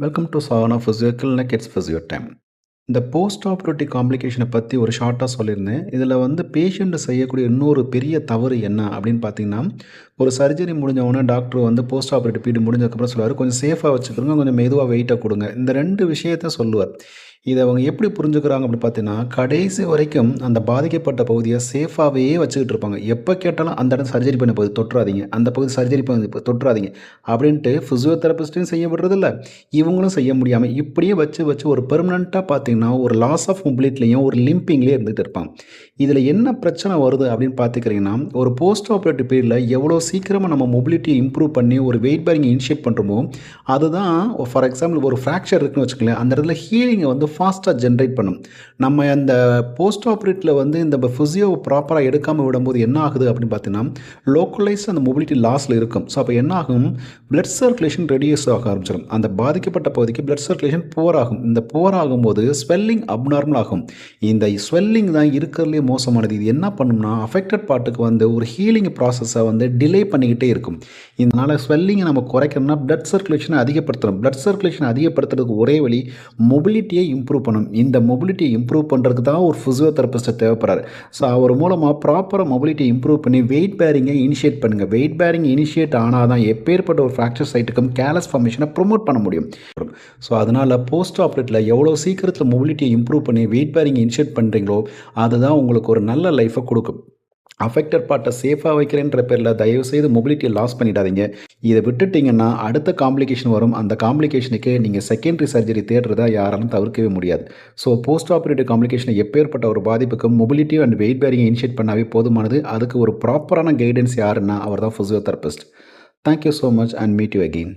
Welcome to Sagana physio clinic it's physio time. இந்த post operative காம்ப்ளிகேஷனை பற்றி ஒரு ஷார்ட்டாக சொல்லியிருந்தேன். இதில் வந்து பேஷண்ட் செய்யக்கூடிய இன்னொரு பெரிய தவறு என்ன அப்படின்னு பார்த்தீங்கன்னா, ஒரு சர்ஜரி முடிஞ்ச உடனே டாக்டர் வந்து போஸ்ட் ஆப்ரேட்டிவ் பீரியட் முடிஞ்சதுக்கப்புறம் சொல்லுவார், கொஞ்சம் சேஃபாக வச்சுக்கிறோங்க, கொஞ்சம் மெதுவாக வெயிட்டை கொடுங்க. இந்த 2 விஷயத்த சொல்லுவார். இதை அவங்க எப்படி புரிஞ்சுக்கிறாங்க அப்படின்னு பார்த்தீங்கன்னா, கடைசி வரைக்கும் அந்த பாதிக்கப்பட்ட பகுதியை சேஃபாகவே வச்சுக்கிட்டு இருப்பாங்க. எப்போ கேட்டாலும் அந்த இடத்துல சர்ஜரி பண்ண போகுது தொட்டுறாதீங்க, அந்த பகுதி சர்ஜரி பண்ண தொட்டுறாதீங்க அப்படின்ட்டு ஃபிசியோதெரபிஸ்ட்டையும் செய்ய விடுறதில்ல, இவங்களும் செய்ய முடியாமல் இப்படியே வச்சு வச்சு ஒரு பெர்மனெண்ட்டாக பார்த்தீங்கன்னா ஒரு லாஸ் ஆஃப் மொபிலிட்டிலையும் ஒரு லிம்பிங்லேயே இருந்துகிட்டு இருப்பாங்க. இதில் என்ன பிரச்சனை வருது அப்படின்னு பார்த்துக்கிறீங்கன்னா, ஒரு போஸ்ட் ஆப்ரேட்டிவ் பீரியடில் எவ்வளோ சீக்கிரமாக நம்ம மொபிலிட்டியை இம்ப்ரூவ் பண்ணி ஒரு வெயிட் பேரிங் இனிஷியேட் பண்ணுறோமோ, அதுதான் ஃபார் எக்ஸாம்பிள் ஒரு ஃப்ராக்சர் இருக்குன்னு வச்சுக்கோங்களேன், அந்த இடத்துல ஹீலிங்கை வந்து ஃபாஸ்ட்டாக ஜென்ரேட் பண்ணும். நம்ம அந்த போஸ்ட் ஆப்ரேட்டில் வந்து இந்த ஃபிசியோ ப்ராப்பராக எடுக்காமல் விடும்போது என்ன ஆகுது அப்படின்னு பார்த்தீங்கன்னா, லோக்கலைஸ் அந்த மொபிலிட்டி லாஸில் இருக்கும். ஸோ அப்போ என்ன ஆகும், பிளட் சர்க்குலேஷன் ரெடியூஸ் ஆக ஆரம்பிச்சிடும். அந்த பாதிக்கப்பட்ட பகுதிக்கு பிளட் சர்க்குலேஷன் புவர் ஆகும். இந்த புவர் ஆகும்போது ஸ்வெல்லிங் அப்நார்மல் ஆகும். இந்த ஸ்வெல்லிங் தான் இருக்கிறதுலே மோசமானது. இது என்ன பண்ணும்னா, அஃபெக்டட் பார்ட்டுக்கு வந்து ஒரு ஹீலிங் ப்ராசஸை வந்து டிலே பண்ணிக்கிட்டே இருக்கும். இதனால் ஸ்வெல்லிங்கை நம்ம குறைக்கணும்னா பிளட் சர்க்குலேஷனை அதிகப்படுத்தணும். பிளட் சர்க்குலேஷனை அதிகப்படுத்துறதுக்கு ஒரே வழி மொபிலிட்டியை இம்ப்ரூவ் பண்ணணும். இந்த மொபிலிட்டியை இம்ப்ரூவ் பண்ணுறதுக்கு தான் ஒரு ஃபிசியோதெரபிஸ்ட்டை தேவைப்படுறாரு. ஸோ அவர் மூலமாக ப்ராப்பராக மொபிலிட்டியை இம்ப்ரூவ் பண்ணி வெயிட் பேரிங்கை இனிஷியேட் பண்ணுங்கள். வெயிட் பேரிங் இனிஷியேட் ஆனால் தான் எப்பேற்பட்ட ஒரு ஃப்ராக்சர் சைட்டுக்கும் கேலஸ் ஃபார்மேஷனை ப்ரொமோட் பண்ண முடியும். ஸோ அதனால் போஸ்ட் ஆப்ரேட்டில் எவ்வளோ சீக்கிரத்தில் மொபிலிட்டியை இம்ப்ரூவ் பண்ணி வெயிட் பேரிங் இனிஷியேட் பண்ணுறீங்களோ அதுதான் உங்களுக்கு ஒரு நல்ல லைஃபை கொடுக்கும். அஃபெக்டட் பார்ட்டை சேஃபாக வைக்கிறேன்ற பேரில் தயவுசெய்து மொபிலிட்டியை லாஸ் பண்ணிடாதீங்க. இதை விட்டுட்டிங்கன்னா அடுத்த காம்ப்ளிகேஷன் வரும். அந்த காம்ப்ளிகேஷனுக்கு நீங்கள் செகண்டரி சர்ஜரி தேடுறதா யாராலும் தவிர்க்கவே முடியாது. ஸோ போஸ்ட் ஆப்ரேட்டிவ் காம்ப்ளிகேஷனை எப்பேற்பட்ட ஒரு பாதிப்புக்கும் மொபிலிட்டி அண்ட் வெயிட் பேரிங்கை இனிஷியேட் பண்ணாவே போதுமானது. அதுக்கு ஒரு ப்ராப்பரான கைடன்ஸ் யாருன்னா அவர் தான் physiotherapist. Thank you so much and meet you again.